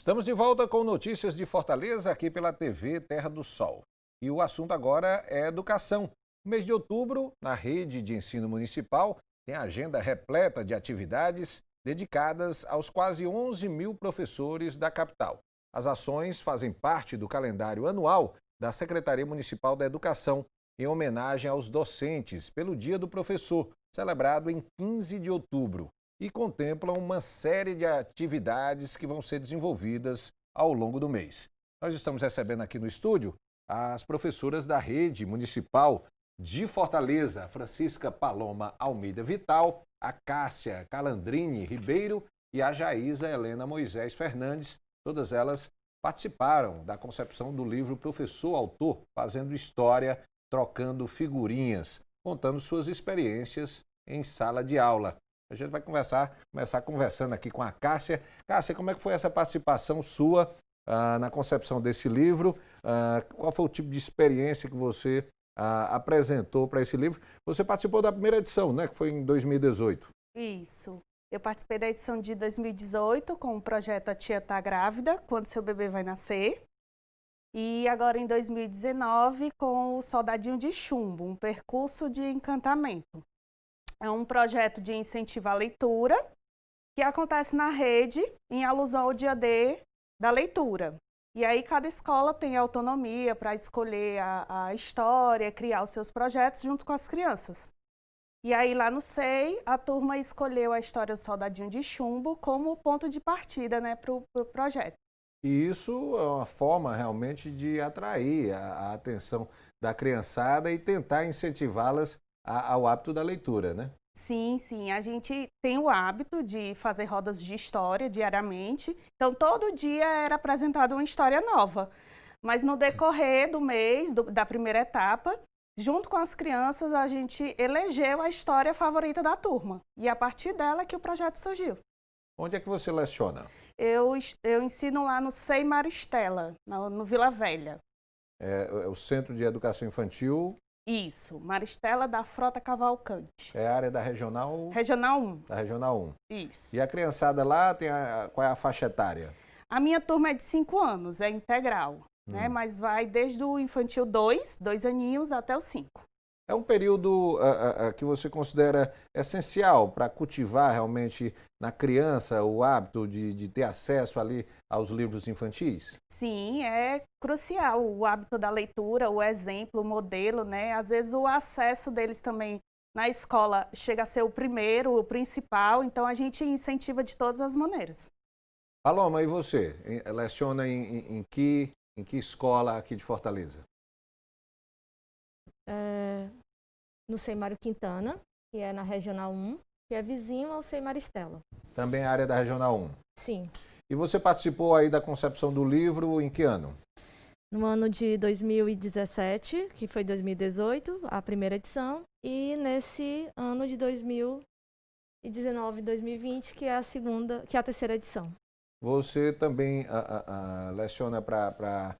Estamos de volta com notícias de Fortaleza aqui pela TV Terra do Sol. E o assunto agora é educação. No mês de outubro, na rede de ensino municipal, tem a agenda repleta de atividades dedicadas aos quase 11 mil professores da capital. As ações fazem parte do calendário anual da Secretaria Municipal da Educação, em homenagem aos docentes pelo Dia do Professor, celebrado em 15 de outubro. E contemplam uma série de atividades que vão ser desenvolvidas ao longo do mês. Nós estamos recebendo aqui no estúdio as professoras da rede municipal de Fortaleza, a Francisca Paloma Almeida Vital, a Cássia Calandrini Ribeiro e a Jaísa Helena Moisés Fernandes. Todas elas participaram da concepção do livro Professor Autor, fazendo história, trocando figurinhas, contando suas experiências em sala de aula. A gente vai começar conversando aqui com a Cássia. Cássia, como é que foi essa participação sua na concepção desse livro? Qual foi o tipo de experiência que você apresentou para esse livro? Você participou da primeira edição, né, que foi em 2018. Isso. Eu participei da edição de 2018 com o projeto A Tia Tá Grávida, quando seu bebê vai nascer. E agora em 2019 com o Soldadinho de Chumbo, um percurso de encantamento. É um projeto de incentivo à leitura que acontece na rede em alusão ao dia D da leitura. E aí cada escola tem autonomia para escolher a história, criar os seus projetos junto com as crianças. E aí lá no SEI, a turma escolheu a história do Soldadinho de Chumbo como ponto de partida, né, para o projeto. E isso é uma forma realmente de atrair a atenção da criançada e tentar incentivá-las ao hábito da leitura, né? Sim, sim. A gente tem o hábito de fazer rodas de história diariamente. Então, todo dia era apresentada uma história nova. Mas no decorrer do mês, da primeira etapa, junto com as crianças, a gente elegeu a história favorita da turma. E a partir dela é que o projeto surgiu. Onde é que você leciona? Eu ensino lá no SEI Maristela, no Vila Velha. É o Centro de Educação Infantil. Isso, Maristela da Frota Cavalcante. É a área da Regional... Regional 1. Da Regional 1. Isso. E a criançada lá, qual é a faixa etária? A minha turma é de 5 anos, é integral, né? Mas vai desde o infantil 2 aninhos, até os 5. É um período que você considera essencial para cultivar realmente na criança o hábito de ter acesso ali aos livros infantis? Sim, é crucial o hábito da leitura, o exemplo, o modelo, né? Às vezes o acesso deles também na escola chega a ser o primeiro, o principal, então a gente incentiva de todas as maneiras. Paloma, e você? Leciona em que escola aqui de Fortaleza? No SEI Mário Quintana, que é na Regional 1, que é vizinho ao SEI Maristela. Também a área da Regional 1? Sim. E você participou aí da concepção do livro em que ano? No ano de 2017, que foi 2018, a primeira edição, e nesse ano de 2019, 2020, que é a terceira edição. Você também leciona para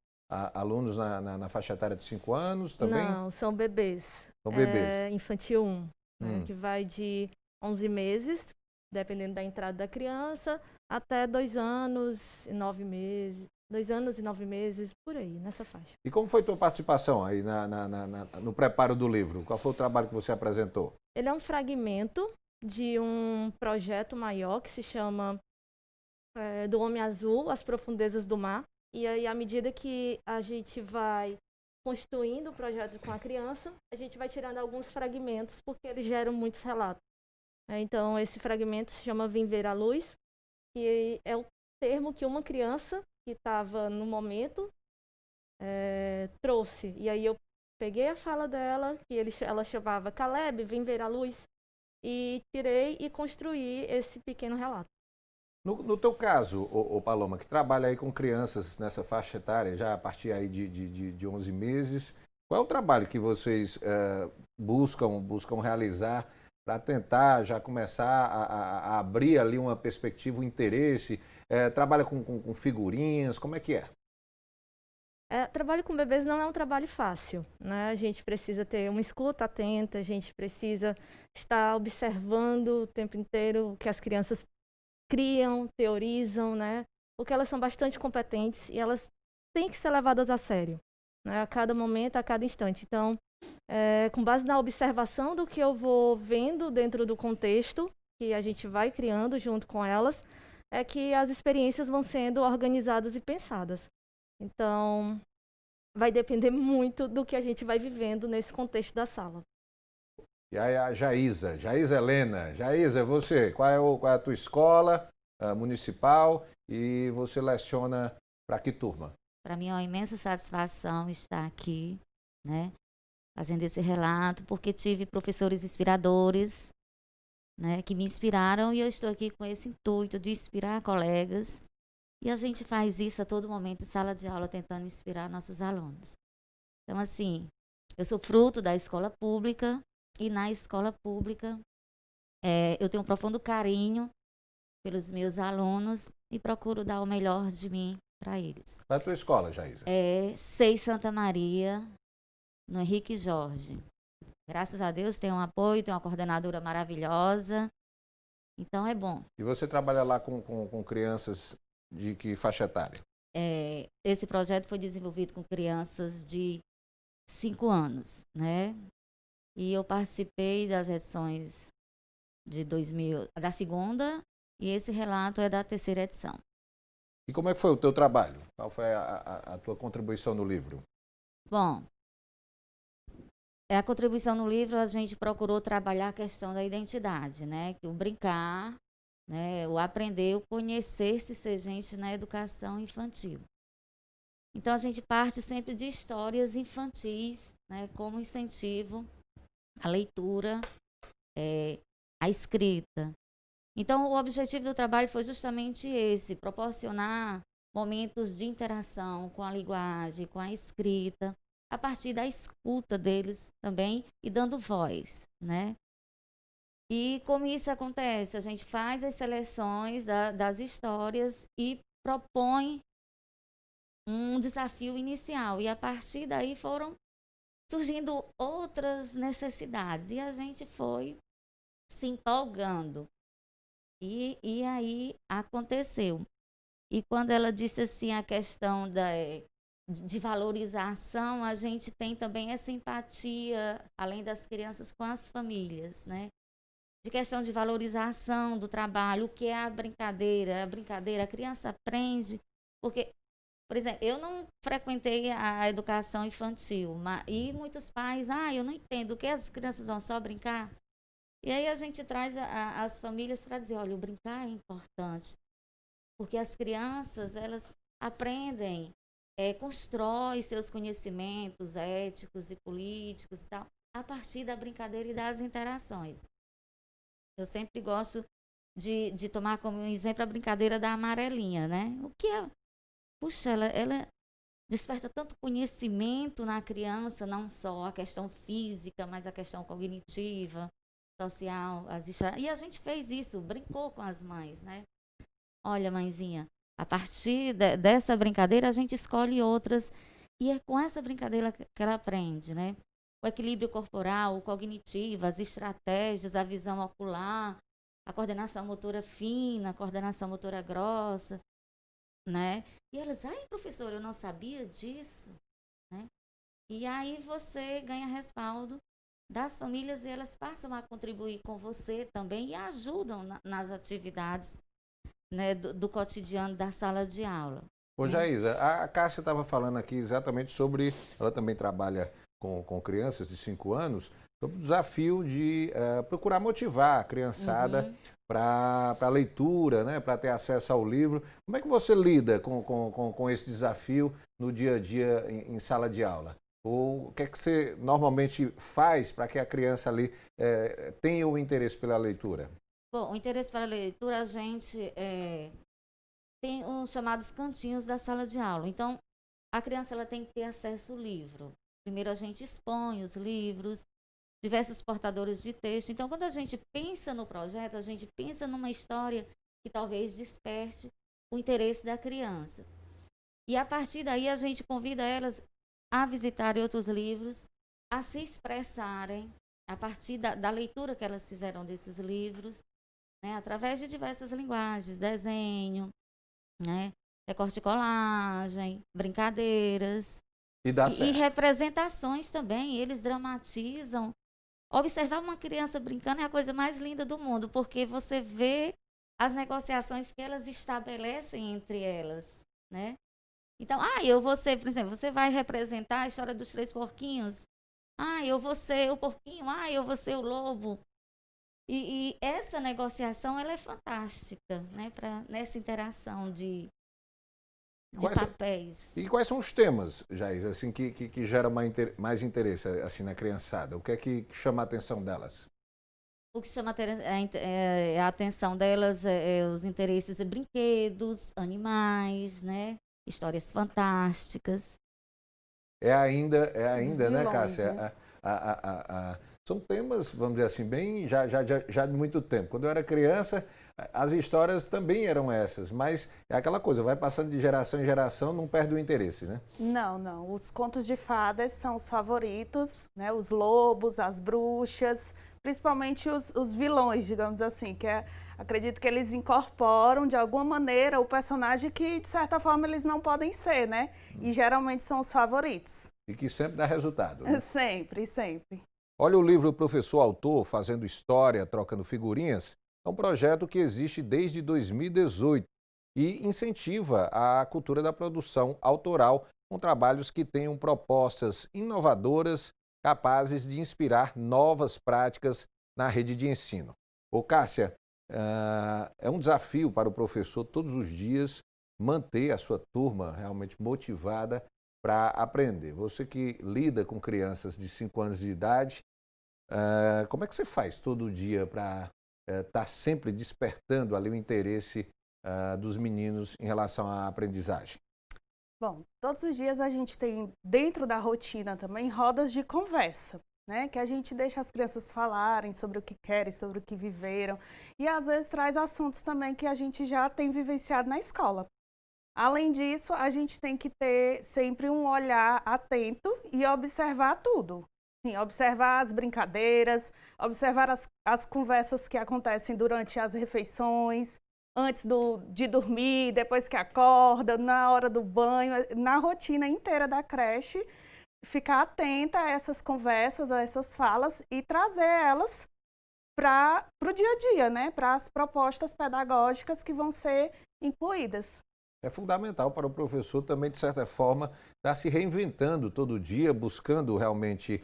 alunos na faixa etária de 5 anos também? Não, são bebês. São bebês. Infantil 1, né, que vai de 11 meses, dependendo da entrada da criança, até 2 anos e 9 meses. 2 anos e 9 meses, por aí, nessa faixa. E como foi tua participação aí no preparo do livro? Qual foi o trabalho que você apresentou? Ele é um fragmento de um projeto maior que se chama Do Homem Azul, As Profundezas do Mar. E aí, à medida que a gente vai construindo o projeto com a criança, a gente vai tirando alguns fragmentos, porque eles geram muitos relatos. Então, esse fragmento se chama Vem Ver a Luz, que é o termo que uma criança que estava no momento trouxe. E aí eu peguei a fala dela, que ela chamava Caleb, vem ver a luz, e tirei e construí esse pequeno relato. No teu caso, Paloma, que trabalha aí com crianças nessa faixa etária, já a partir aí de 11 meses, qual é o trabalho que vocês buscam realizar para tentar já começar a abrir ali uma perspectiva, um interesse? Trabalha com figurinhas, como é que é? Trabalho com bebês não é um trabalho fácil, né? A gente precisa ter uma escuta atenta, a gente precisa estar observando o tempo inteiro o que as crianças criam, teorizam, né? porque elas são bastante competentes e elas têm que ser levadas a sério, né, a cada momento, a cada instante. Então, com base na observação do que eu vou vendo dentro do contexto que a gente vai criando junto com elas, é que as experiências vão sendo organizadas e pensadas. Então, vai depender muito do que a gente vai vivendo nesse contexto da sala. E aí a Jaísa Helena. Jaísa, você, qual é a tua escola municipal e você leciona para que turma? Para mim é uma imensa satisfação estar aqui, né, fazendo esse relato, porque tive professores inspiradores, né, que me inspiraram, e eu estou aqui com esse intuito de inspirar colegas. E a gente faz isso a todo momento em sala de aula, tentando inspirar nossos alunos. Então, assim, eu sou fruto da escola pública, e na escola pública eu tenho um profundo carinho pelos meus alunos e procuro dar o melhor de mim para eles. Qual é a tua escola, Jaísa? SEI Santa Maria, no Henrique Jorge. Graças a Deus tem um apoio, tem uma coordenadora maravilhosa, então é bom. E você trabalha lá com crianças de que faixa etária? Esse projeto foi desenvolvido com crianças de 5 anos, né? E eu participei das edições de 2000, da segunda, e esse relato é da terceira edição. E como é que foi o teu trabalho? Qual foi a tua contribuição no livro? Bom, a contribuição no livro, a gente procurou trabalhar a questão da identidade, né? Que o brincar, né? O aprender, o conhecer-se, ser gente na educação infantil. Então, a gente parte sempre de histórias infantis, né? Como incentivo à leitura, à escrita. Então, o objetivo do trabalho foi justamente esse, proporcionar momentos de interação com a linguagem, com a escrita, a partir da escuta deles também e dando voz, né? E como isso acontece? A gente faz as seleções das histórias e propõe um desafio inicial, e a partir daí foram surgindo outras necessidades, e a gente foi se empolgando. E aí aconteceu. E quando ela disse assim, a questão de valorização, a gente tem também essa empatia, além das crianças, com as famílias, né? De questão de valorização do trabalho, o que é a brincadeira, a criança aprende, porque, por exemplo, eu não frequentei a educação infantil, e muitos pais, eu não entendo, o que as crianças vão só brincar? E aí a gente traz as famílias para dizer, olha, o brincar é importante, porque as crianças, elas aprendem, constroem seus conhecimentos éticos e políticos e tal, a partir da brincadeira e das interações. Eu sempre gosto de tomar como exemplo a brincadeira da amarelinha, né? O que é? Puxa, ela desperta tanto conhecimento na criança, não só a questão física, mas a questão cognitiva, social, e a gente fez isso, brincou com as mães, né? Olha, mãezinha, a partir dessa brincadeira a gente escolhe outras, e é com essa brincadeira que ela aprende, né? O equilíbrio corporal, o cognitivo, as estratégias, a visão ocular, a coordenação motora fina, a coordenação motora grossa, né? E elas, professora, eu não sabia disso, né? E aí você ganha respaldo das famílias, e elas passam a contribuir com você também e ajudam nas atividades, né, do cotidiano da sala de aula. Ô, Jaísa, a Cássia estava falando aqui exatamente sobre, ela também trabalha com crianças de 5 anos, sobre o desafio de procurar motivar a criançada para a leitura, né, para ter acesso ao livro. Como é que você lida com esse desafio no dia a dia em sala de aula? Ou o que é que você normalmente faz para que a criança ali tenha o interesse pela leitura? Bom, o interesse pela leitura, a gente tem os chamados cantinhos da sala de aula. Então, a criança ela tem que ter acesso ao livro. Primeiro a gente expõe os livros, diversos portadores de texto. Então, quando a gente pensa no projeto, a gente pensa numa história que talvez desperte o interesse da criança. E a partir daí a gente convida elas a visitarem outros livros, a se expressarem a partir da leitura que elas fizeram desses livros, né, através de diversas linguagens, desenho, né, recorte e colagem, brincadeiras. E dá E certo. representações também, eles dramatizam. Observar uma criança brincando é a coisa mais linda do mundo, porque você vê as negociações que elas estabelecem entre elas, né? Então, eu vou ser, por exemplo, você vai representar a história dos três porquinhos. Eu vou ser o porquinho, eu vou ser o lobo. E essa negociação, ela é fantástica, né? Nessa interação de papéis. E quais são os temas, Jair, assim, que geram mais interesse assim, na criançada? O que é que chama a atenção delas? O que chama a atenção delas é os interesses em brinquedos, animais, né? Histórias fantásticas. É ainda, né, vilões, Cássia? né? São temas, vamos dizer assim, bem já de muito tempo. Quando eu era criança, as histórias também eram essas, mas é aquela coisa, vai passando de geração em geração, não perde o interesse, né? Não. Os contos de fadas são os favoritos, né? Os lobos, as bruxas, principalmente os vilões, digamos assim, acredito que eles incorporam de alguma maneira o personagem que, de certa forma, eles não podem ser, né? E geralmente são os favoritos. E que sempre dá resultado, né? Sempre, sempre. Olha o livro Professor Autor, Fazendo História, Trocando Figurinhas. É um projeto que existe desde 2018 e incentiva a cultura da produção autoral com trabalhos que tenham propostas inovadoras capazes de inspirar novas práticas na rede de ensino. Ô Cássia, é um desafio para o professor todos os dias manter a sua turma realmente motivada para aprender. Você que lida com crianças de 5 anos de idade, como é que você faz todo dia para estar sempre despertando ali o interesse dos meninos em relação à aprendizagem? Bom, todos os dias a gente tem dentro da rotina também rodas de conversa, né? Que a gente deixa as crianças falarem sobre o que querem, sobre o que viveram e às vezes traz assuntos também que a gente já tem vivenciado na escola. Além disso, a gente tem que ter sempre um olhar atento e observar tudo. Sim, observar as brincadeiras, observar as conversas que acontecem durante as refeições, antes de dormir, depois que acorda, na hora do banho, na rotina inteira da creche, ficar atenta a essas conversas, a essas falas e trazer elas para o dia a dia, né? Para as propostas pedagógicas que vão ser incluídas. É fundamental para o professor também, de certa forma, estar se reinventando todo dia, buscando realmente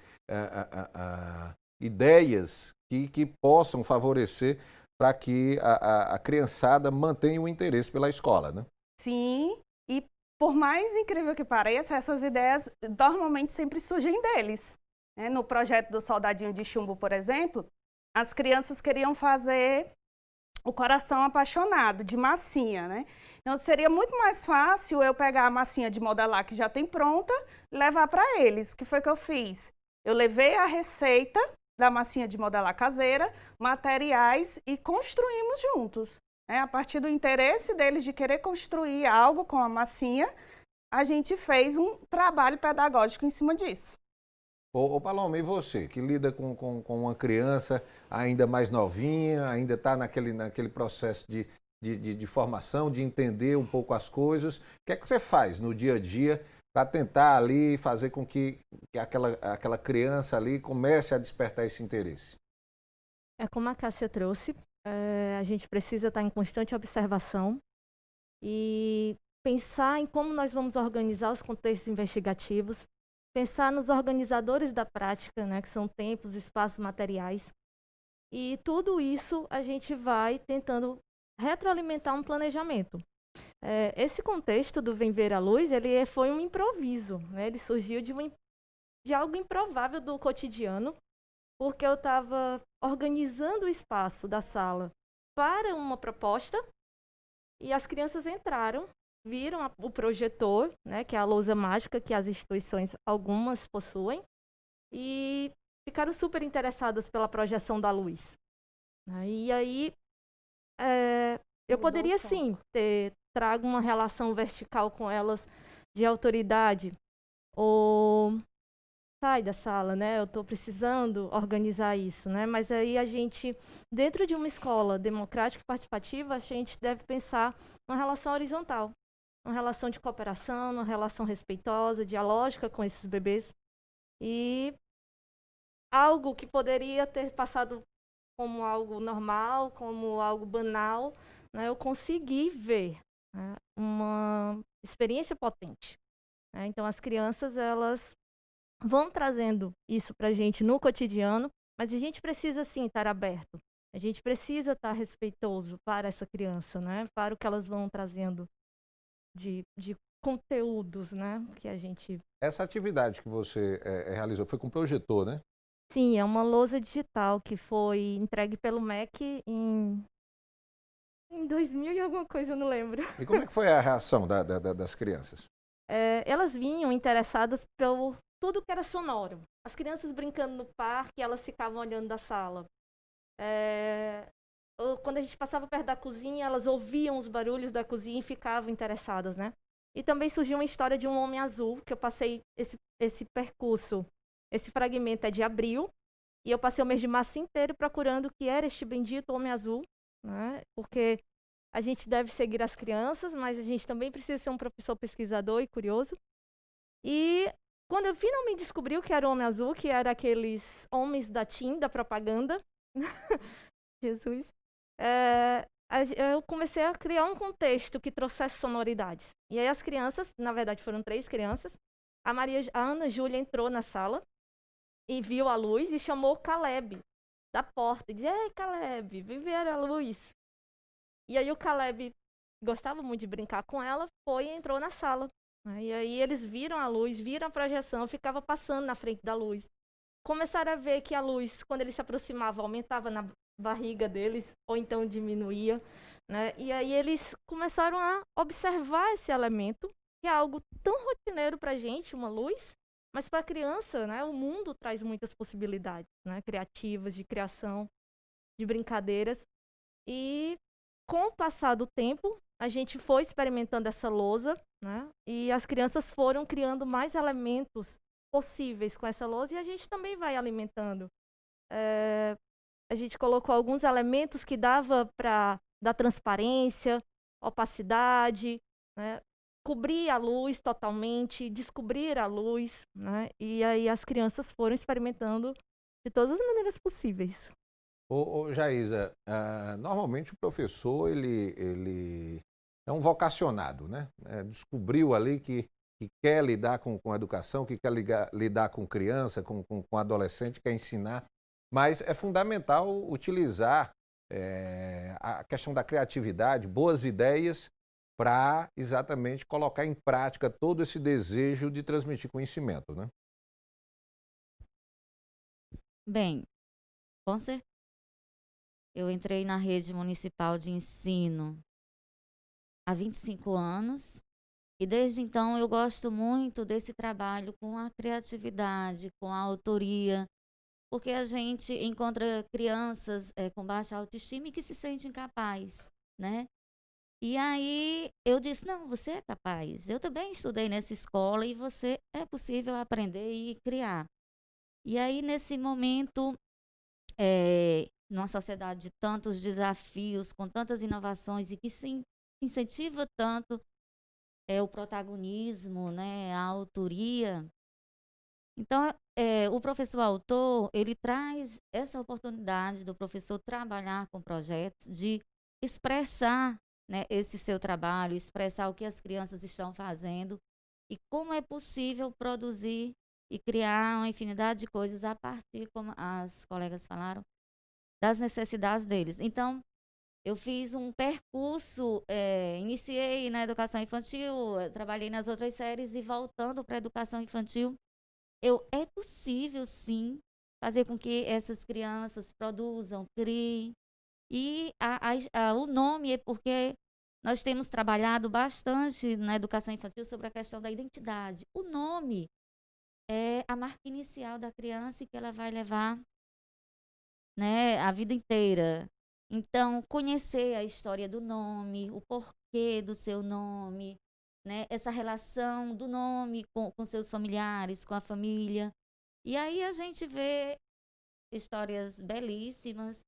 ideias que possam favorecer para que a criançada mantenha o interesse pela escola, né? Sim, e por mais incrível que pareça, essas ideias normalmente sempre surgem deles. Né? No projeto do Soldadinho de Chumbo, por exemplo, as crianças queriam fazer o coração apaixonado, de massinha, né? Então, seria muito mais fácil eu pegar a massinha de modelar que já tem pronta e levar para eles. O que foi que eu fiz? Eu levei a receita da massinha de modelar caseira, materiais e construímos juntos. Né? A partir do interesse deles de querer construir algo com a massinha, a gente fez um trabalho pedagógico em cima disso. Ô Paloma, e você, que lida com uma criança ainda mais novinha, ainda está naquele processo de formação, de entender um pouco as coisas, o que é que você faz no dia a dia para tentar ali fazer com que aquela criança ali comece a despertar esse interesse? É como a Cássia trouxe, a gente precisa estar em constante observação e pensar em como nós vamos organizar os contextos investigativos, pensar nos organizadores da prática, né, que são tempos, espaços, materiais. E tudo isso a gente vai tentando retroalimentar um planejamento. Esse contexto do Vem Ver a Luz, ele foi um improviso, né? Ele surgiu de algo improvável do cotidiano, porque eu estava organizando o espaço da sala para uma proposta e as crianças entraram, viram o projetor, né, que é a lousa mágica que as instituições, algumas possuem, e ficaram super interessadas pela projeção da luz. E aí, eu poderia sim trago uma relação vertical com elas de autoridade, ou sai da sala, né? Eu estou precisando organizar isso, né? Mas aí a gente, dentro de uma escola democrática e participativa, a gente deve pensar uma relação horizontal. uma relação de cooperação, uma relação respeitosa, dialógica com esses bebês. E algo que poderia ter passado como algo normal, como algo banal, né, eu consegui ver, né, uma experiência potente. Né? Então, as crianças, elas vão trazendo isso para a gente no cotidiano, mas a gente precisa, sim, estar aberto. A gente precisa estar respeitoso para essa criança, né? Para o que elas vão trazendo de conteúdos, né? Que a gente... Essa atividade que você realizou foi com projetor, né? Sim, é uma lousa digital que foi entregue pelo MEC em 2000 e alguma coisa, eu não lembro. E como é que foi a reação das crianças? Elas vinham interessadas pelo tudo que era sonoro. As crianças brincando no parque, elas ficavam olhando da sala. Quando a gente passava perto da cozinha, elas ouviam os barulhos da cozinha e ficavam interessadas, né? E também surgiu uma história de um homem azul, que eu passei esse percurso. Esse fragmento é de abril, e eu passei o mês de março inteiro procurando o que era este bendito homem azul, né? Porque a gente deve seguir as crianças, mas a gente também precisa ser um professor pesquisador e curioso. E quando eu finalmente descobri o que era o homem azul, que era aqueles homens da TIM, da propaganda, Jesus, eu comecei a criar um contexto que trouxesse sonoridades. E aí as crianças, na verdade foram 3 crianças, a Ana Júlia entrou na sala e viu a luz e chamou Caleb da porta. E disse: "Ei, Caleb, vem ver a luz." E aí o Caleb gostava muito de brincar com ela, foi e entrou na sala. E aí eles viram a luz, viram a projeção, ficava passando na frente da luz. Começaram a ver que a luz, quando ele se aproximava, aumentava na barriga deles, ou então diminuía, né? E aí eles começaram a observar esse elemento, que é algo tão rotineiro para a gente, uma luz, mas para a criança, né, o mundo traz muitas possibilidades, né, criativas, de criação, de brincadeiras. E com o passar do tempo, a gente foi experimentando essa lousa, né, e as crianças foram criando mais elementos possíveis com essa lousa, e a gente também vai alimentando. A gente colocou alguns elementos que dava para dar transparência, opacidade, né, cobrir a luz totalmente, descobrir a luz, né, e aí as crianças foram experimentando de todas as maneiras possíveis. Ô Jaísa, normalmente o professor, ele é um vocacionado, né? Descobriu ali que quer lidar com a educação, que quer lidar com criança, com adolescente, quer ensinar, mas é fundamental utilizar a questão da criatividade, boas ideias, para exatamente colocar em prática todo esse desejo de transmitir conhecimento, né? Bem, com certeza. Eu entrei na rede municipal de ensino há 25 anos e desde então eu gosto muito desse trabalho com a criatividade, com a autoria, porque a gente encontra crianças com baixa autoestima e que se sentem incapazes, né? E aí eu disse: não, você é capaz. Eu também estudei nessa escola e você é possível aprender e criar. E aí, nesse momento, numa sociedade de tantos desafios, com tantas inovações e que se incentiva tanto o protagonismo, né, a autoria. Então, o professor autor, ele traz essa oportunidade do professor trabalhar com projetos, de expressar, né, esse seu trabalho, expressar o que as crianças estão fazendo e como é possível produzir e criar uma infinidade de coisas a partir, como as colegas falaram, das necessidades deles. Então, eu fiz um percurso, iniciei na educação infantil, trabalhei nas outras séries e voltando para a educação infantil, é possível, sim, fazer com que essas crianças produzam, criem. E o nome é porque nós temos trabalhado bastante na educação infantil sobre a questão da identidade. O nome é a marca inicial da criança e que ela vai levar, né, a vida inteira. Então, conhecer a história do nome, o porquê do seu nome, né, essa relação do nome com seus familiares, com a família. E aí a gente vê histórias belíssimas.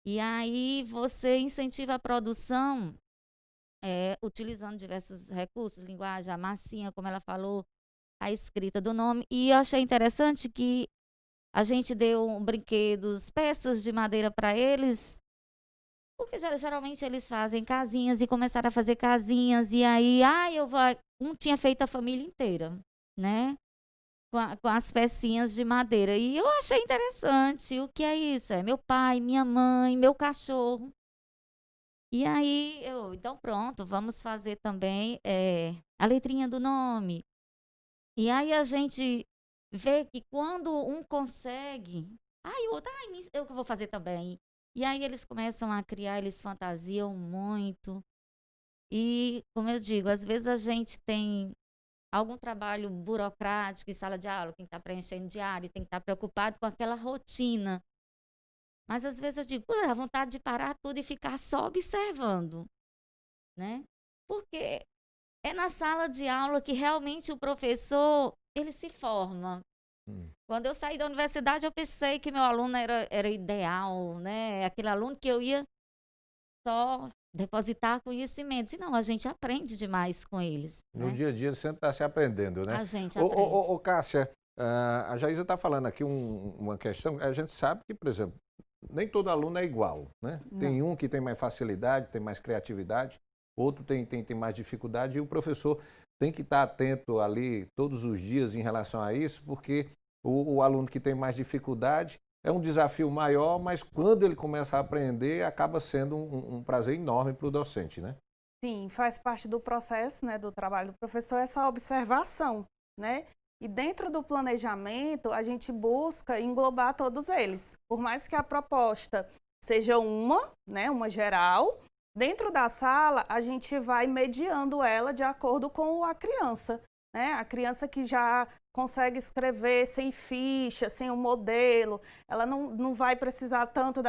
E aí você incentiva a produção utilizando diversos recursos, linguagem, a massinha, como ela falou, a escrita do nome. E eu achei interessante que a gente deu brinquedos, peças de madeira para eles, porque geralmente eles fazem casinhas e começaram a fazer casinhas. E aí, um tinha feito a família inteira, né? Com as pecinhas de madeira. E eu achei interessante. O que é isso? É meu pai, minha mãe, meu cachorro. E aí, então pronto, vamos fazer também a letrinha do nome. E aí a gente vê que quando um consegue, o outro, eu que vou fazer também. E aí eles começam a criar, eles fantasiam muito. E, como eu digo, às vezes a gente tem algum trabalho burocrático em sala de aula, quem está preenchendo diário, tem que estar preocupado com aquela rotina. Mas às vezes eu digo, a vontade de parar tudo e ficar só observando, né? Porque é na sala de aula que realmente o professor, ele se forma. Quando eu saí da universidade, eu pensei que meu aluno era ideal, né? Aquele aluno que eu ia só depositar conhecimentos. E não, a gente aprende demais com eles. No né? dia a dia sempre está se aprendendo, né? A gente aprende. Ô, Cássia, a Jaísa está falando aqui uma questão, a gente sabe que, por exemplo, nem todo aluno é igual, né? Não. Tem um que tem mais facilidade, tem mais criatividade, outro tem mais dificuldade, e o professor tem que estar atento ali todos os dias em relação a isso, porque o aluno que tem mais dificuldade é um desafio maior, mas quando ele começa a aprender, acaba sendo um prazer enorme para o docente, né? Sim, faz parte do processo, né, do trabalho do professor, essa observação, né? E dentro do planejamento, a gente busca englobar todos eles. Por mais que a proposta seja né, uma geral, dentro da sala, a gente vai mediando ela de acordo com a criança, né? A criança que já consegue escrever sem ficha, sem um modelo, ela não vai precisar tanto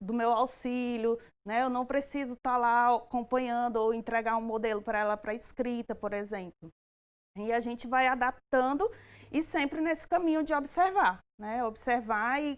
do meu auxílio, né? Eu não preciso estar lá acompanhando ou entregar um modelo para ela para escrita, por exemplo. E a gente vai adaptando e sempre nesse caminho de observar, né? Observar e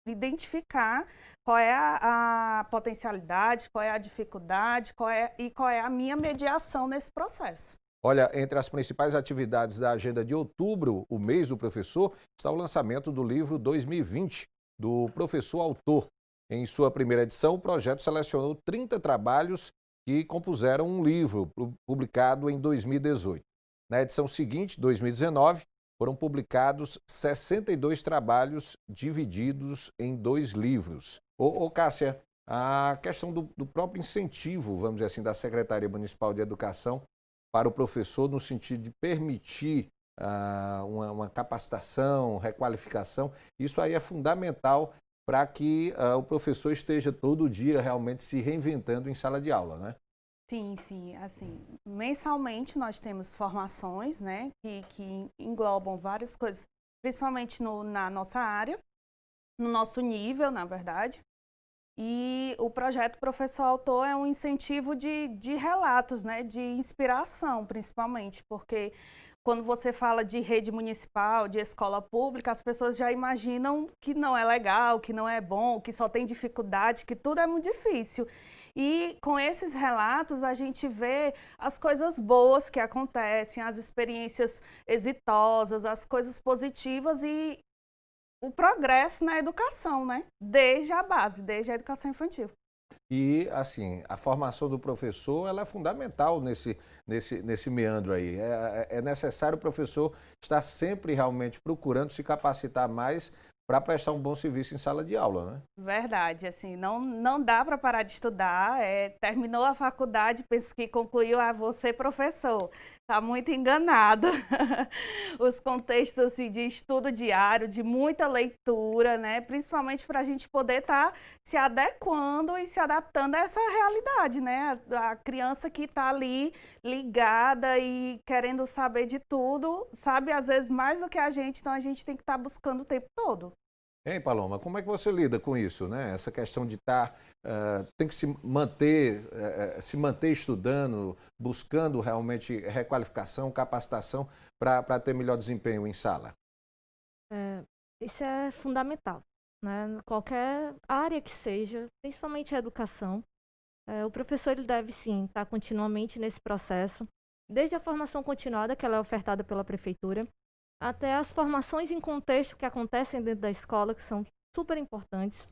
identificar qual é a potencialidade, qual é a dificuldade, qual é a minha mediação nesse processo. Olha, entre as principais atividades da agenda de outubro, o mês do professor, está o lançamento do livro 2020, do professor autor. Em sua primeira edição, o projeto selecionou 30 trabalhos que compuseram um livro publicado em 2018. Na edição seguinte, 2019, foram publicados 62 trabalhos divididos em 2 livros. Ô Cássia, a questão do próprio incentivo, vamos dizer assim, da Secretaria Municipal de Educação para o professor no sentido de permitir uma capacitação, requalificação, isso aí é fundamental para que o professor esteja todo dia realmente se reinventando em sala de aula, né? Sim, assim, mensalmente nós temos formações, né, que englobam várias coisas, principalmente na nossa área, no nosso nível, na verdade. E o projeto Professor Autor é um incentivo de relatos, né, de inspiração, principalmente, porque quando você fala de rede municipal, de escola pública, as pessoas já imaginam que não é legal, que não é bom, que só tem dificuldade, que tudo é muito difícil. E com esses relatos a gente vê as coisas boas que acontecem, as experiências exitosas, as coisas positivas e o progresso na educação, né? Desde a base, desde a educação infantil. E, assim, a formação do professor ela é fundamental nesse meandro aí. É necessário o professor estar sempre realmente procurando se capacitar mais para prestar um bom serviço em sala de aula, né? Verdade, assim, não dá para parar de estudar, terminou a faculdade, pensa que concluiu, você professor, está muito enganado. Os contextos assim, de estudo diário, de muita leitura, né, principalmente para a gente poder estar se adequando e se adaptando a essa realidade, né, a criança que está ali ligada e querendo saber de tudo, sabe às vezes mais do que a gente, então a gente tem que estar buscando o tempo todo. Hein, Paloma, como é que você lida com isso, né? Essa questão de tem que se manter estudando, buscando realmente requalificação, capacitação para ter melhor desempenho em sala. Isso é fundamental, né? Qualquer área que seja, principalmente a educação, O professor ele deve, sim, estar continuamente nesse processo, desde a formação continuada, que ela é ofertada pela prefeitura, até as formações em contexto que acontecem dentro da escola, que são super importantes,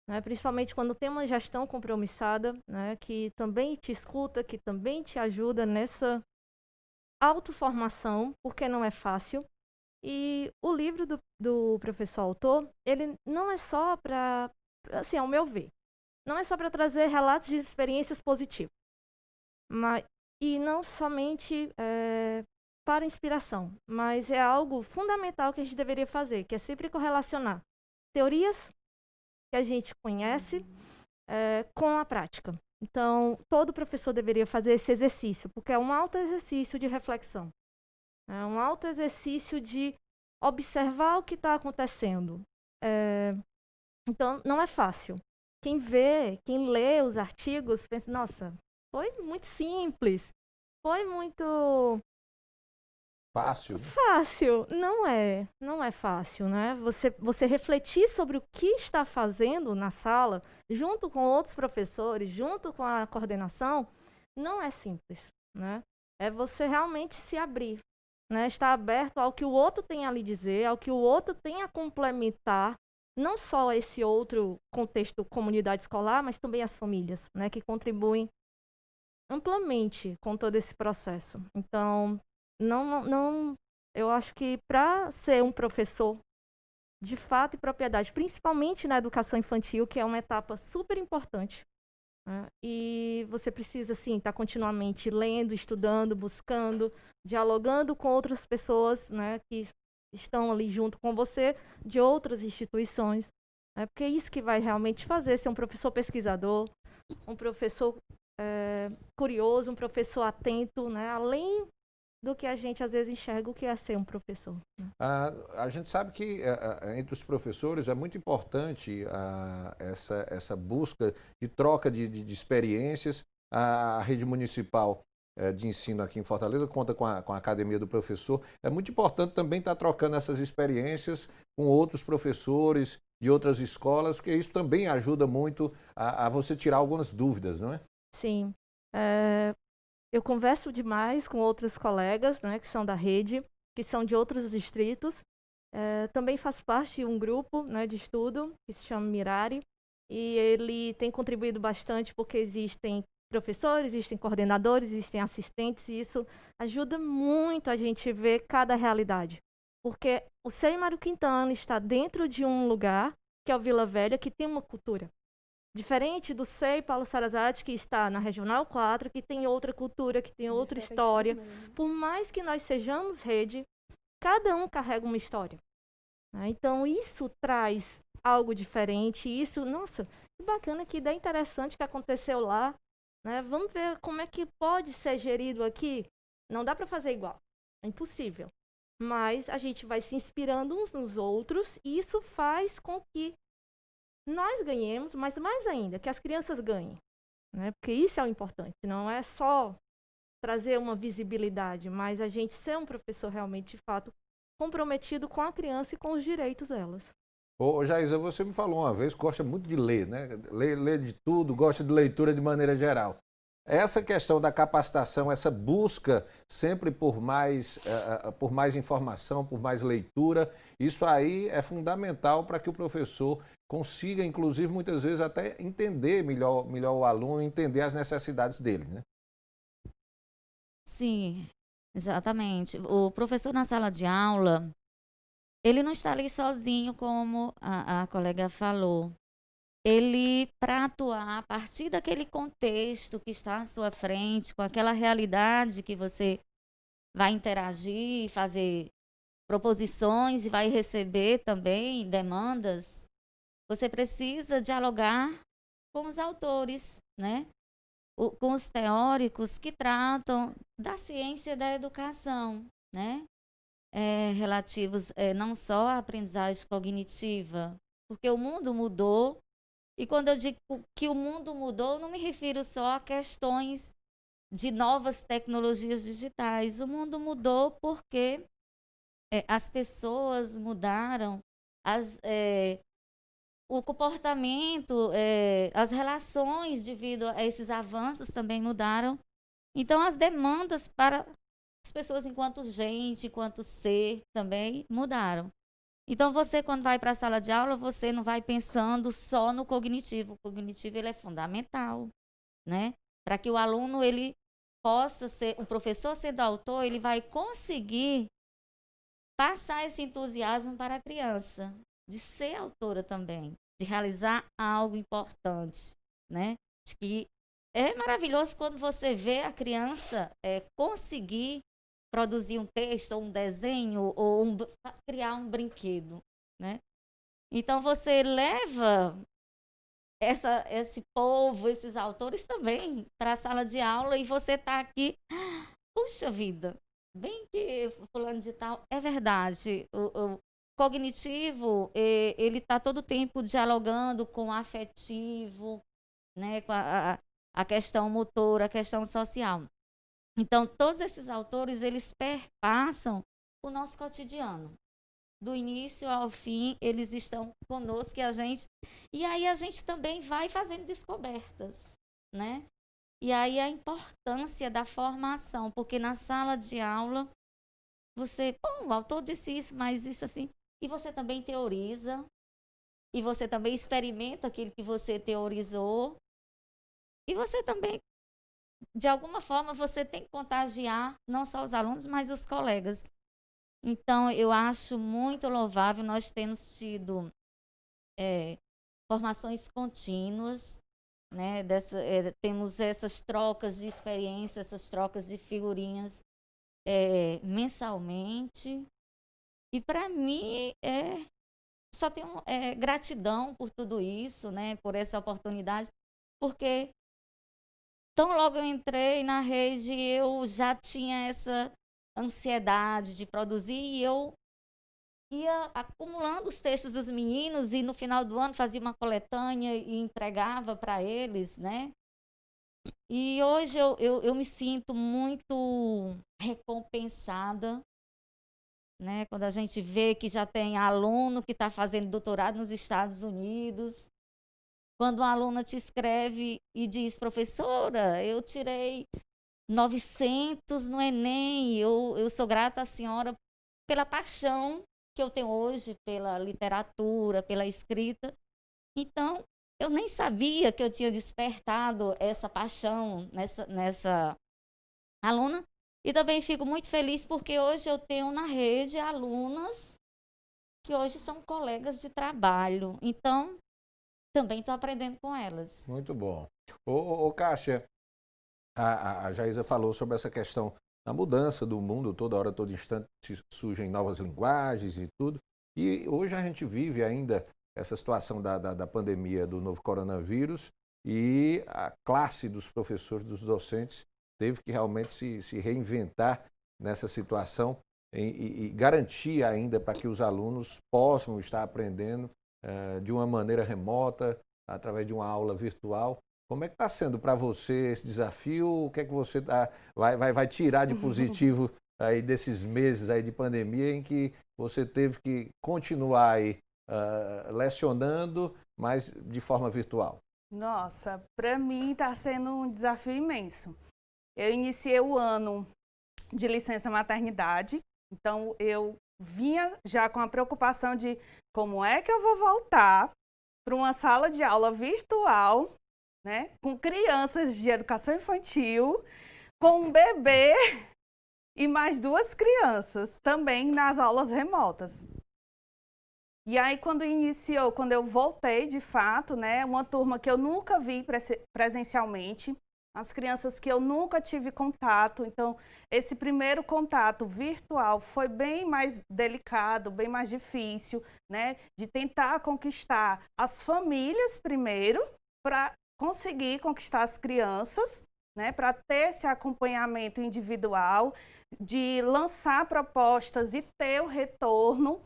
né? Principalmente quando tem uma gestão compromissada, né? Que também te escuta, que também te ajuda nessa autoformação, porque não é fácil. E o livro do professor autor, ele não é só para, assim, ao meu ver, não é só para trazer relatos de experiências positivas, mas, e não somente para inspiração, mas é algo fundamental que a gente deveria fazer, que é sempre correlacionar teorias que a gente conhece com a prática. Então, todo professor deveria fazer esse exercício, porque é um alto exercício de reflexão. É um alto exercício de observar o que está acontecendo. Então, não é fácil. Quem vê, quem lê os artigos, pensa, nossa, foi muito simples, foi muito Fácil. fácil. Não é fácil, né? Você refletir sobre o que está fazendo na sala, junto com outros professores, junto com a coordenação, não é simples, né? É você realmente se abrir, né? Estar aberto ao que o outro tem a lhe dizer, ao que o outro tem a complementar, não só esse outro contexto comunidade escolar, mas também as famílias, né? Que contribuem amplamente com todo esse processo. Então, eu acho que para ser um professor de fato e propriedade, principalmente na educação infantil, que é uma etapa super importante, né? E você precisa, sim, estar continuamente lendo, estudando, buscando, dialogando com outras pessoas, né, que estão ali junto com você, de outras instituições, né, porque é isso que vai realmente fazer ser um professor pesquisador, um professor curioso, um professor atento, né, além do que a gente às vezes enxerga o que é ser um professor, né? A gente sabe que entre os professores é muito importante essa busca de troca de experiências. A rede municipal de ensino aqui em Fortaleza conta com a Academia do Professor. É muito importante também estar trocando essas experiências com outros professores de outras escolas, porque isso também ajuda muito a você tirar algumas dúvidas, não é? Sim. Eu converso demais com outros colegas, né, que são da rede, que são de outros distritos. Também faço parte de um grupo, né, de estudo que se chama Mirari, e ele tem contribuído bastante porque existem professores, existem coordenadores, existem assistentes, e isso ajuda muito a gente ver cada realidade. Porque o SEI Mário Quintana está dentro de um lugar, que é o Vila Velha, que tem uma cultura. Diferente do SEI Paulo Sarazate, que está na Regional 4, que tem outra cultura, que tem outra história. Por mais que nós sejamos rede, cada um carrega uma história, né? Então, isso traz algo diferente. Isso, nossa, que bacana, que ideia interessante que aconteceu lá, né? Vamos ver como é que pode ser gerido aqui. Não dá para fazer igual, é impossível. Mas a gente vai se inspirando uns nos outros e isso faz com que nós ganhemos, mas mais ainda, que as crianças ganhem, né? Porque isso é o importante, não é só trazer uma visibilidade, mas a gente ser um professor realmente, de fato, comprometido com a criança e com os direitos delas. Ô, Jaisa, você me falou uma vez que gosta muito de ler, né? Lê de tudo, gosta de leitura de maneira geral. Essa questão da capacitação, essa busca sempre por mais informação, por mais leitura, isso aí é fundamental para que o professor consiga, inclusive, muitas vezes até entender melhor o aluno, entender as necessidades dele, né? Sim, exatamente. O professor na sala de aula, ele não está ali sozinho, como a colega falou. Ele, para atuar a partir daquele contexto que está à sua frente, com aquela realidade que você vai interagir, fazer proposições e vai receber também demandas, você precisa dialogar com os autores, né? Com os teóricos que tratam da ciência da educação, né? Relativos não só à aprendizagem cognitiva, porque o mundo mudou. E quando eu digo que o mundo mudou, não me refiro só a questões de novas tecnologias digitais. O mundo mudou porque as pessoas mudaram, o comportamento, as relações devido a esses avanços também mudaram. Então, as demandas para as pessoas enquanto gente, enquanto ser também mudaram. Então, você, quando vai para a sala de aula, você não vai pensando só no cognitivo. O cognitivo, ele é fundamental, né? Para que o aluno, ele possa ser, o professor sendo autor, ele vai conseguir passar esse entusiasmo para a criança, de ser autora também, de realizar algo importante, né? Acho que é maravilhoso quando você vê a criança conseguir produzir um texto, ou um desenho, ou criar um brinquedo, né? Então, você leva esse povo, esses autores também para a sala de aula e você está aqui, puxa vida, bem que fulano de tal, é verdade, o cognitivo, ele está todo o tempo dialogando com o afetivo, né, com a questão motora, a questão social. Então, todos esses autores, eles perpassam o nosso cotidiano. Do início ao fim, eles estão conosco e aí a gente também vai fazendo descobertas, né? E aí a importância da formação, porque na sala de aula, o autor disse isso, mas isso assim, e você também teoriza, e você também experimenta aquilo que você teorizou, e você também, de alguma forma, você tem que contagiar não só os alunos, mas os colegas. Então, eu acho muito louvável nós termos tido formações contínuas, né? Temos essas trocas de experiência, essas trocas de figurinhas mensalmente. E, para mim, só tenho gratidão por tudo isso, né? Por essa oportunidade, porque tão logo eu entrei na rede, eu já tinha essa ansiedade de produzir e eu ia acumulando os textos dos meninos e no final do ano fazia uma coletânea e entregava para eles, né? E hoje eu me sinto muito recompensada, né? Quando a gente vê que já tem aluno que está fazendo doutorado nos Estados Unidos. Quando uma aluna te escreve e diz, professora, eu tirei 900 no Enem, eu sou grata à senhora pela paixão que eu tenho hoje pela literatura, pela escrita. Então, eu nem sabia que eu tinha despertado essa paixão nessa aluna. E também fico muito feliz porque hoje eu tenho na rede alunas que hoje são colegas de trabalho. Então, também estou aprendendo com elas. Muito bom. Ô Cássia, a Jaísa falou sobre essa questão da mudança do mundo, toda hora, todo instante surgem novas linguagens e tudo. E hoje a gente vive ainda essa situação da pandemia do novo coronavírus e a classe dos professores, dos docentes, teve que realmente se reinventar nessa situação e garantir ainda para que os alunos possam estar aprendendo de uma maneira remota, através de uma aula virtual. Como é que está sendo para você esse desafio? O que é que você vai tirar de positivo aí desses meses aí de pandemia em que você teve que continuar aí lecionando, mas de forma virtual? Nossa, para mim está sendo um desafio imenso. Eu iniciei o ano de licença maternidade, então eu vinha já com a preocupação de como é que eu vou voltar para uma sala de aula virtual, né, com crianças de educação infantil, com um bebê e mais 2 crianças também nas aulas remotas. E aí quando eu voltei de fato, né, uma turma que eu nunca vi presencialmente, as crianças que eu nunca tive contato, então esse primeiro contato virtual foi bem mais delicado, bem mais difícil, né, de tentar conquistar as famílias primeiro, para conseguir conquistar as crianças, né, para ter esse acompanhamento individual, de lançar propostas e ter o retorno,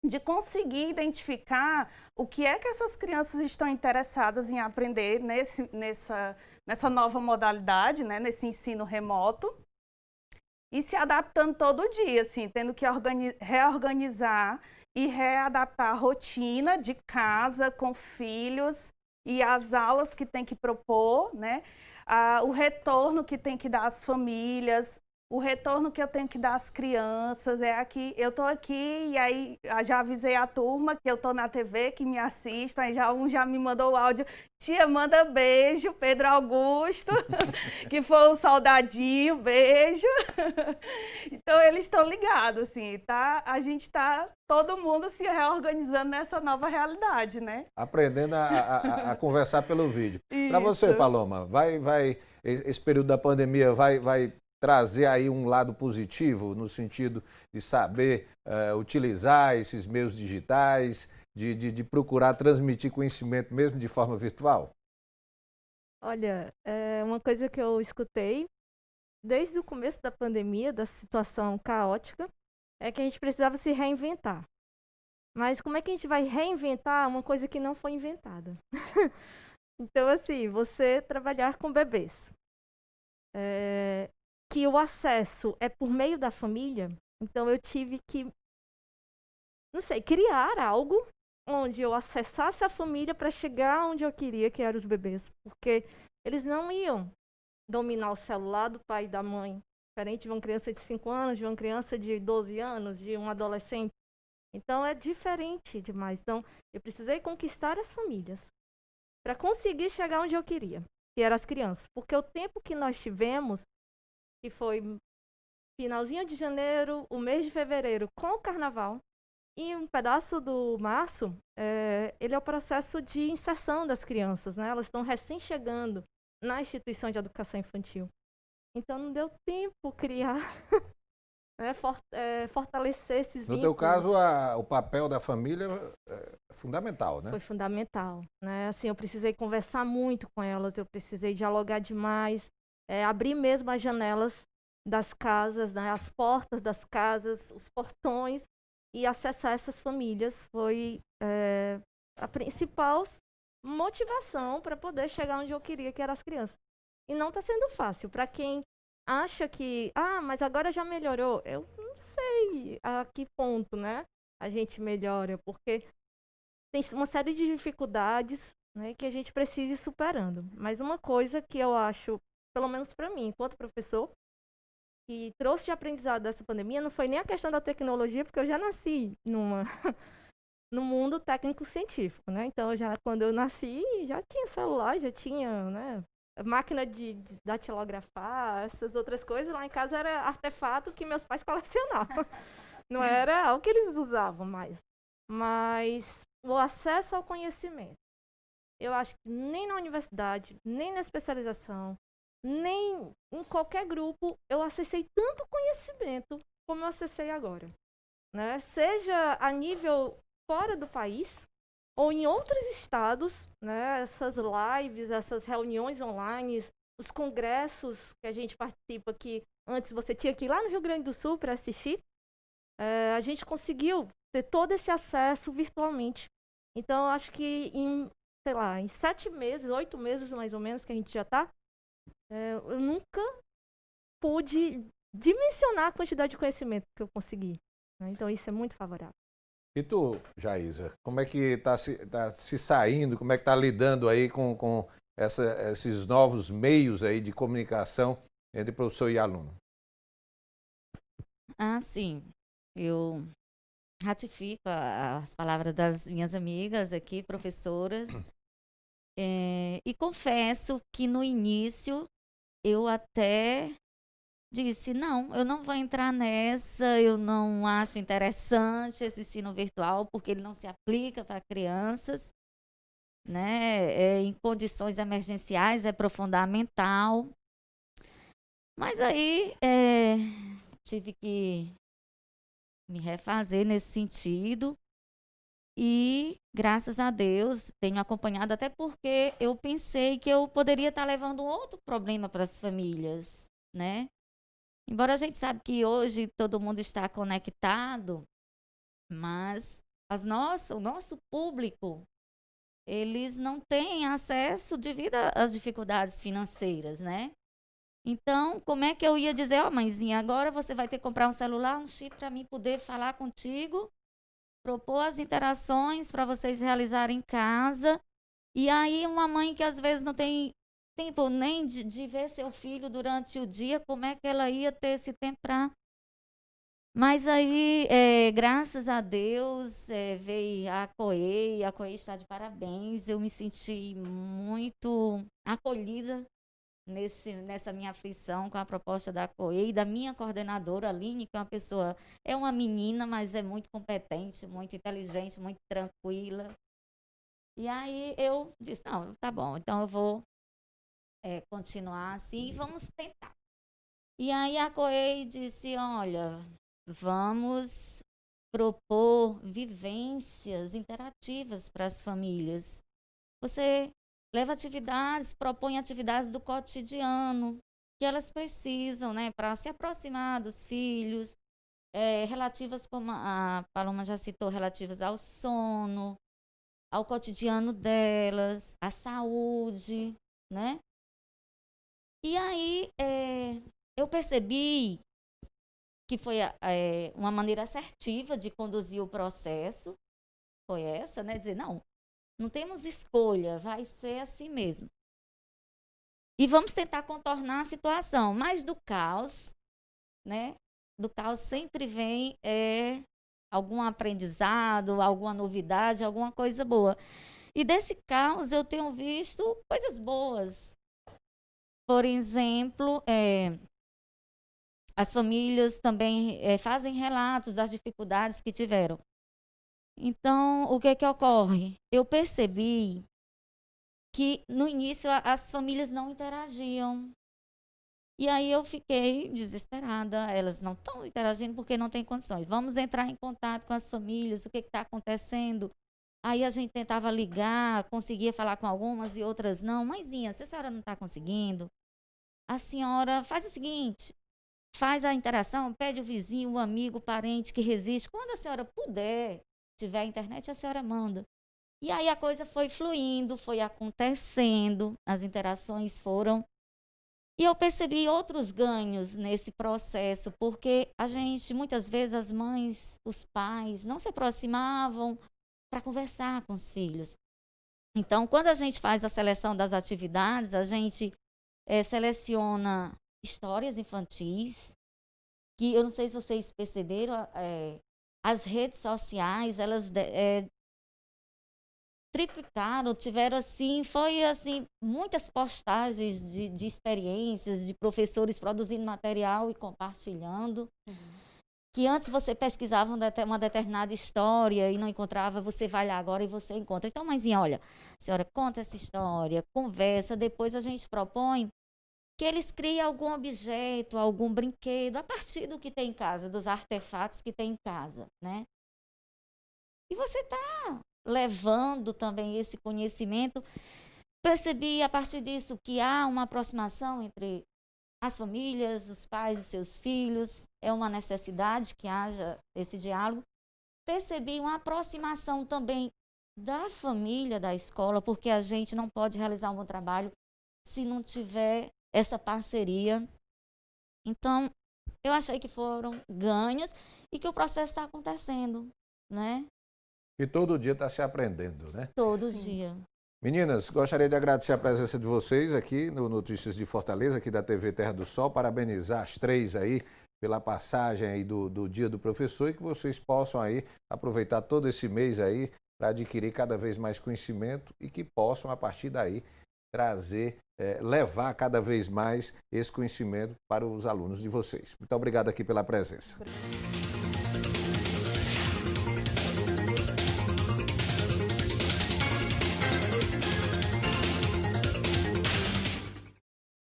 de conseguir identificar o que é que essas crianças estão interessadas em aprender nessa nova modalidade, né, nesse ensino remoto, e se adaptando todo dia, assim, tendo que reorganizar e readaptar a rotina de casa com filhos e as aulas que tem que propor, né? O retorno que tem que dar às famílias, o retorno que eu tenho que dar às crianças. Eu estou aqui e aí já avisei a turma que eu estou na TV, que me assistam, aí um já me mandou o áudio, tia, manda beijo, Pedro Augusto, que foi um soldadinho, beijo. Então eles estão ligados, assim, tá? A gente está todo mundo se reorganizando nessa nova realidade, né? Aprendendo a conversar pelo vídeo. Para você, Isso. Paloma, esse período da pandemia vai trazer aí um lado positivo no sentido de saber utilizar esses meios digitais, de procurar transmitir conhecimento mesmo de forma virtual? Olha, uma coisa que eu escutei desde o começo da pandemia, da situação caótica, é que a gente precisava se reinventar. Mas como é que a gente vai reinventar uma coisa que não foi inventada? Então, assim, você trabalhar com bebês, que o acesso é por meio da família, então eu tive que, não sei, criar algo onde eu acessasse a família para chegar onde eu queria, que eram os bebês. Porque eles não iam dominar o celular do pai e da mãe, diferente de uma criança de 5 anos, de uma criança de 12 anos, de um adolescente. Então, é diferente demais. Então, eu precisei conquistar as famílias para conseguir chegar onde eu queria, que eram as crianças. Porque o tempo que nós tivemos, que foi finalzinho de janeiro, o mês de fevereiro, com o carnaval, e um pedaço do março, ele é o processo de inserção das crianças, né? Elas estão recém-chegando na instituição de educação infantil. Então, não deu tempo criar, né, fortalecer esses vínculos. No teu caso, o papel da família é fundamental, né? Foi fundamental, né? Assim, eu precisei conversar muito com elas, eu precisei dialogar demais, abrir mesmo as janelas das casas, né, as portas das casas, os portões, e acessar essas famílias foi a principal motivação para poder chegar onde eu queria, que eram as crianças. E não está sendo fácil. Para quem acha que, mas agora já melhorou, eu não sei a que ponto, né, a gente melhora, porque tem uma série de dificuldades, né, que a gente precisa ir superando. Mas uma coisa que eu acho, pelo menos para mim, enquanto professor, que trouxe de aprendizado dessa pandemia não foi nem a questão da tecnologia, porque eu já nasci no mundo técnico-científico, né? Então, quando eu nasci, já tinha celular, já tinha, né, máquina de datilografar, essas outras coisas. Lá em casa era artefato que meus pais colecionavam. Não era algo que eles usavam mais. Mas o acesso ao conhecimento, eu acho que nem na universidade, nem na especialização, nem em qualquer grupo eu acessei tanto conhecimento como eu acessei agora, né? Seja a nível fora do país ou em outros estados, né? Essas lives, essas reuniões online, os congressos que a gente participa, que antes você tinha que ir lá no Rio Grande do Sul para assistir, a gente conseguiu ter todo esse acesso virtualmente. Então, eu acho que em 7 meses, 8 meses mais ou menos que a gente já está, eu nunca pude dimensionar a quantidade de conhecimento que eu consegui, né? Então, isso é muito favorável. E tu, Jaísa, como é que está se saindo, como é que está lidando aí com esses novos meios aí de comunicação entre professor e aluno? Sim. Eu ratifico as palavras das minhas amigas aqui, professoras, e confesso que no início eu até disse, não, eu não vou entrar nessa, eu não acho interessante esse ensino virtual, porque ele não se aplica para crianças, né? Em condições emergenciais é fundamental. Mas aí tive que me refazer nesse sentido e, graças a Deus, tenho acompanhado, até porque eu pensei que eu poderia estar levando outro problema para as famílias, né? Embora a gente saiba que hoje todo mundo está conectado, mas o nosso público, eles não têm acesso devido às dificuldades financeiras, né? Então, como é que eu ia dizer, mãezinha, agora você vai ter que comprar um celular, um chip para mim poder falar contigo propor as interações para vocês realizarem em casa. E aí uma mãe que às vezes não tem tempo nem de ver seu filho durante o dia, como é que ela ia ter esse tempo para... Mas aí, graças a Deus, veio a COEI está de parabéns. Eu me senti muito acolhida nessa minha aflição com a proposta da COEI, da minha coordenadora, Aline, que é uma menina, mas é muito competente, muito inteligente, muito tranquila. E aí eu disse, não, tá bom, então eu vou continuar assim e vamos tentar. E aí a COEI disse, olha, vamos propor vivências interativas para as famílias. Você leva atividades, propõe atividades do cotidiano que elas precisam, né, para se aproximar dos filhos, relativas, como a Paloma já citou, relativas ao sono, ao cotidiano delas, à saúde, né? E aí eu percebi que foi uma maneira assertiva de conduzir o processo, foi essa, né? Dizer, não temos escolha, vai ser assim mesmo. E vamos tentar contornar a situação, mas do caos, né? Do caos sempre vem algum aprendizado, alguma novidade, alguma coisa boa. E desse caos eu tenho visto coisas boas. Por exemplo, as famílias também fazem relatos das dificuldades que tiveram. Então, o que ocorre? Eu percebi que no início as famílias não interagiam. E aí eu fiquei desesperada. Elas não estão interagindo porque não têm condições. Vamos entrar em contato com as famílias, o que está acontecendo. Aí a gente tentava ligar, conseguia falar com algumas e outras não. Mãezinha, se a senhora não está conseguindo, a senhora faz o seguinte, faz a interação, pede o vizinho, o amigo, o parente que resiste. Quando a senhora puder, tiver internet, a senhora manda. E aí a coisa foi fluindo, foi acontecendo, as interações foram. E eu percebi outros ganhos nesse processo, porque a gente, muitas vezes, as mães, os pais, não se aproximavam para conversar com os filhos. Então, quando a gente faz a seleção das atividades, a gente seleciona histórias infantis, que eu não sei se vocês perceberam, as redes sociais, elas triplicaram, tiveram muitas postagens de experiências, de professores produzindo material e compartilhando. Que antes você pesquisava uma determinada história e não encontrava, você vai lá agora e você encontra. Então, mãezinha, olha, a senhora conta essa história, conversa, depois a gente propõe que eles criem algum objeto, algum brinquedo, a partir do que tem em casa, dos artefatos que tem em casa, né? E você está levando também esse conhecimento. Percebi a partir disso que há uma aproximação entre as famílias, os pais e seus filhos, é uma necessidade que haja esse diálogo. Percebi uma aproximação também da família, da escola, porque a gente não pode realizar um bom trabalho se não tiver essa parceria. Então, eu achei que foram ganhos e que o processo está acontecendo, né? E todo dia está se aprendendo, né? Todo dia. Meninas, gostaria de agradecer a presença de vocês aqui no Notícias de Fortaleza, aqui da TV Terra do Sol, parabenizar as três aí pela passagem aí do Dia do Professor e que vocês possam aí aproveitar todo esse mês aí para adquirir cada vez mais conhecimento e que possam, a partir daí, trazer, levar cada vez mais esse conhecimento para os alunos de vocês. Muito obrigado aqui pela presença. Obrigada.